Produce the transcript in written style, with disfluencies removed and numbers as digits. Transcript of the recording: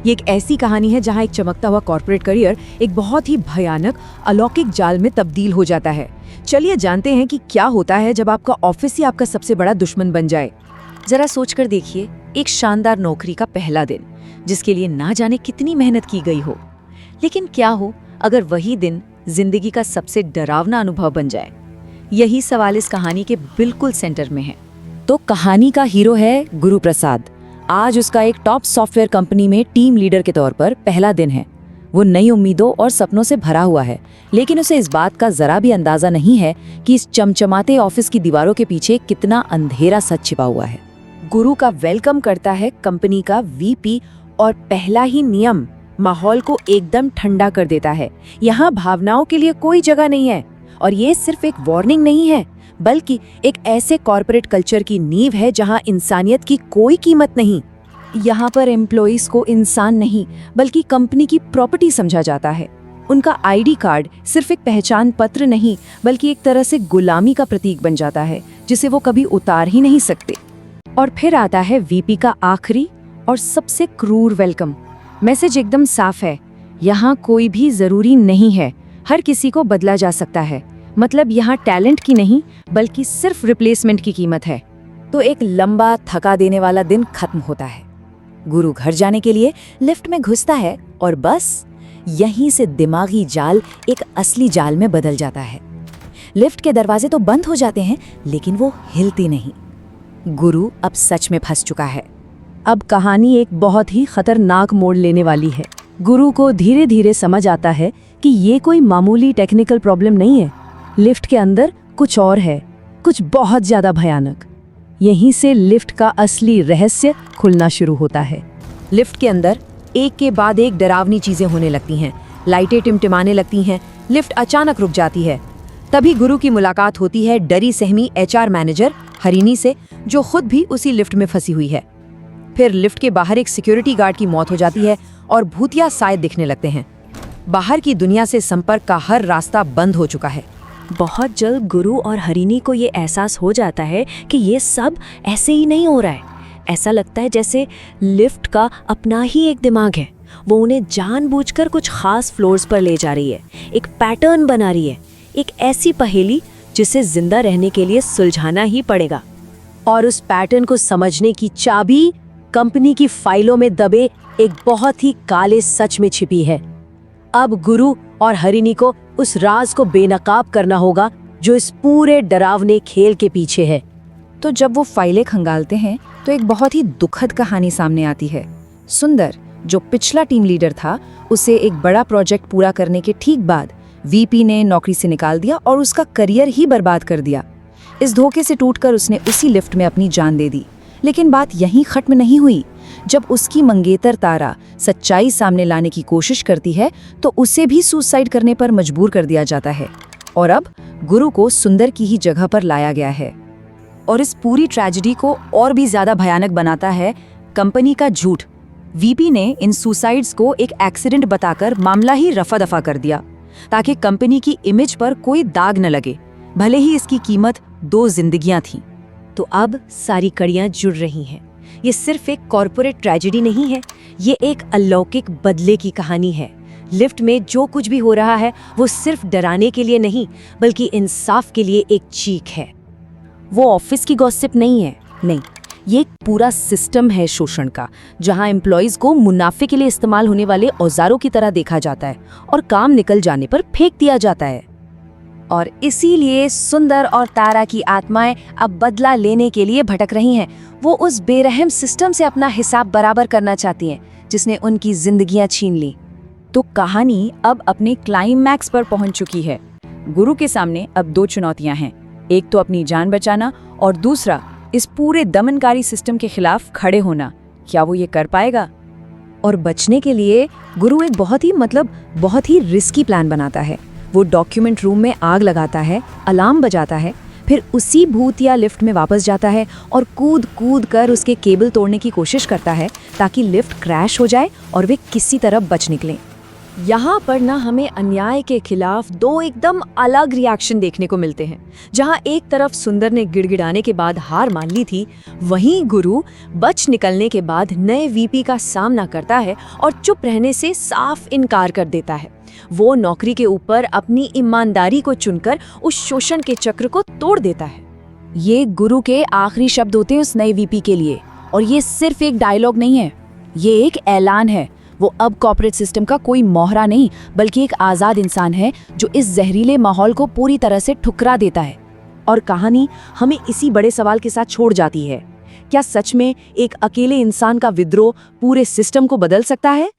ये एक ऐसी कहानी है जहां एक चमकता हुआ कॉर्पोरेट करियर एक बहुत ही भयानक अलौकिक जाल में तब्दील हो जाता है। चलिए जानते हैं कि क्या होता है जब आपका ऑफिस ही आपका सबसे बड़ा दुश्मन बन जाए। जरा सोचकर देखिए, एक शानदार नौकरी का पहला दिन जिसके लिए ना जाने कितनी मेहनत की गई हो, लेकिन क्या हो अगर वही दिन जिंदगी का सबसे डरावना अनुभव बन जाए। यही सवाल इस कहानी के बिल्कुल सेंटर में है। तो कहानी का हीरो है गुरु प्रसाद। आज उसका एक टॉप सॉफ्टवेयर कंपनी में टीम लीडर के तौर पर पहला दिन है। वो नई उम्मीदों और सपनों से भरा हुआ है, लेकिन उसे इस बात का जरा भी अंदाजा नहीं है कि इस चमचमाते ऑफिस की दीवारों के पीछे कितना अंधेरा सच छिपा हुआ है। गुरु का वेलकम करता है कंपनी का वीपी और पहला ही नियम माहौल को एकदम ठंडा कर देता है। यहाँ भावनाओं के लिए कोई जगह नहीं है और ये सिर्फ एक वार्निंग नहीं है, बल्कि एक ऐसे कॉर्पोरेट कल्चर की नींव है जहां इंसानियत की कोई कीमत नहीं। यहाँ पर एम्प्लॉइज को इंसान नहीं बल्कि कंपनी की प्रॉपर्टी समझा जाता है। उनका आईडी कार्ड सिर्फ एक पहचान पत्र नहीं बल्कि एक तरह से गुलामी का प्रतीक बन जाता है जिसे वो कभी उतार ही नहीं सकते। और फिर आता है वीपी का आखिरी और सबसे क्रूर वेलकम। मैसेज एकदम साफ है, यहाँ कोई भी जरूरी नहीं है, हर किसी को बदला जा सकता है। मतलब यहाँ टैलेंट की नहीं बल्कि सिर्फ रिप्लेसमेंट की कीमत है। तो एक लंबा थका देने वाला दिन खत्म होता है। गुरु घर जाने के लिए लिफ्ट में घुसता है और बस यहीं से दिमागी जाल एक असली जाल में बदल जाता है। लिफ्ट के दरवाजे तो बंद हो जाते हैं लेकिन वो हिलती नहीं। गुरु अब सच में फंस चुका है। अब कहानी एक बहुत ही खतरनाक मोड़ लेने वाली है। गुरु को धीरे धीरे समझ आता है कि ये कोई मामूली टेक्निकल प्रॉब्लम नहीं है। लिफ्ट के अंदर कुछ और है, कुछ बहुत ज्यादा भयानक। यहीं से लिफ्ट का असली रहस्य खुलना शुरू होता है। लिफ्ट के अंदर एक के बाद एक डरावनी चीजें होने लगती हैं। लाइटें टिमटिमाने लगती हैं, लिफ्ट अचानक रुक जाती है। तभी गुरु की मुलाकात होती है डरी सहमी एचआर मैनेजर हरिनी से, जो खुद भी उसी लिफ्ट में फंसी हुई है। फिर लिफ्ट के बाहर एक सिक्योरिटी गार्ड की मौत हो जाती है और भूतिया साए दिखने लगते हैं। बाहर की दुनिया से संपर्क का हर रास्ता बंद हो चुका है। बहुत जल्द गुरु और हरिनी को ये एहसास हो जाता है कि ये सब ऐसे ही नहीं हो रहा है। ऐसा लगता है जैसे लिफ्ट का अपना ही एक दिमाग है। वो उन्हें जानबूझकर कुछ खास फ्लोर्स पर ले जा रही है, एक पैटर्न बना रही है, एक ऐसी पहेली जिसे जिंदा रहने के लिए सुलझाना ही पड़ेगा। और उस पैटर्न को समझने की चाबी कंपनी की फाइलों में दबे एक बहुत ही काले सच में छिपी है। अब गुरु और हरिनी को उस राज को बेनकाब करना होगा जो इस पूरे डरावने खेल के पीछे है। तो जब वो फाइलें खंगालते हैं तो एक बहुत ही दुखद कहानी सामने आती है। सुंदर, जो पिछला टीम लीडर था, उसे एक बड़ा प्रोजेक्ट पूरा करने के ठीक बाद वीपी ने नौकरी से निकाल दिया और उसका करियर ही बर्बाद कर दिया। इस धोखे से टूटकर उसने उसी लिफ्ट में अपनी जान दे दी। लेकिन बात यहीं खत्म नहीं हुई। जब उसकी मंगेतर तारा सच्चाई सामने लाने की कोशिश करती है तो उसे भी सुसाइड करने पर मजबूर कर दिया जाता है। और अब गुरु को सुंदर की ही जगह पर लाया गया है। और इस पूरी ट्रेजेडी को और भी ज्यादा भयानक बनाता है कंपनी का झूठ। वीपी ने इन सुसाइड्स को एक एक्सीडेंट बताकर मामला ही रफा दफा कर दिया ताकि कंपनी की इमेज पर कोई दाग न लगे, भले ही इसकी कीमत 2 जिंदगियां थीं। तो अब सारी कड़ियां जुड़ रही हैं। ये सिर्फ एक कॉर्पोरेट ट्रेजेडी नहीं है, ये एक अलौकिक बदले की कहानी है। लिफ्ट में जो कुछ भी हो रहा है वो सिर्फ डराने के लिए नहीं बल्कि इंसाफ के लिए एक चीख है। वो ऑफिस की गॉसिप नहीं है, नहीं, ये एक पूरा सिस्टम है शोषण का, जहां एम्प्लॉइज को मुनाफे के लिए इस्तेमाल होने वाले औजारों की तरह देखा जाता है और काम निकल जाने पर फेंक दिया जाता है। और इसीलिए सुंदर और तारा की आत्माएं अब बदला लेने के लिए भटक रही हैं। वो उस बेरहम सिस्टम से अपना हिसाब बराबर करना चाहती हैं जिसने उनकी जिंदगियां छीन ली। तो कहानी अब अपने क्लाइमैक्स पर पहुंच चुकी है। गुरु के सामने अब 2 चुनौतियां हैं, एक तो अपनी जान बचाना और दूसरा इस पूरे दमनकारी सिस्टम के खिलाफ खड़े होना। क्या वो ये कर पाएगा? और बचने के लिए गुरु एक बहुत ही रिस्की प्लान बनाता है। वो डॉक्यूमेंट रूम में आग लगाता है, अलार्म बजाता है, फिर उसी भूतिया लिफ्ट में वापस जाता है और कूद कूद कर उसके केबल तोड़ने की कोशिश करता है ताकि लिफ्ट क्रैश हो जाए और वे किसी तरह बच निकलें। यहाँ पर ना हमें अन्याय के खिलाफ दो एकदम अलग रिएक्शन देखने को मिलते हैं। जहाँ एक तरफ सुंदर ने गिड़गिड़ाने के बाद हार मान ली थी, वहीं गुरु बच निकलने के बाद नए वीपी का सामना करता है और चुप रहने से साफ इनकार कर देता है। वो नौकरी के ऊपर अपनी ईमानदारी को चुनकर उस शोषण के चक्र को तोड़ देता है। ये गुरु के आखिरी शब्द होते हैं उस नए वीपी के लिए, और ये सिर्फ एक डायलॉग नहीं है, ये एक ऐलान है। वो अब कॉर्पोरेट सिस्टम का कोई मोहरा नहीं, बल्कि एक आज़ाद इंसान है जो इस जहरीले माहौल को पूरी तरह से ठुकरा देता है। और कहानी हमें इसी बड़े सवाल के साथ छोड़ जाती है, क्या सच में एक अकेले इंसान का विद्रोह पूरे सिस्टम को बदल सकता है?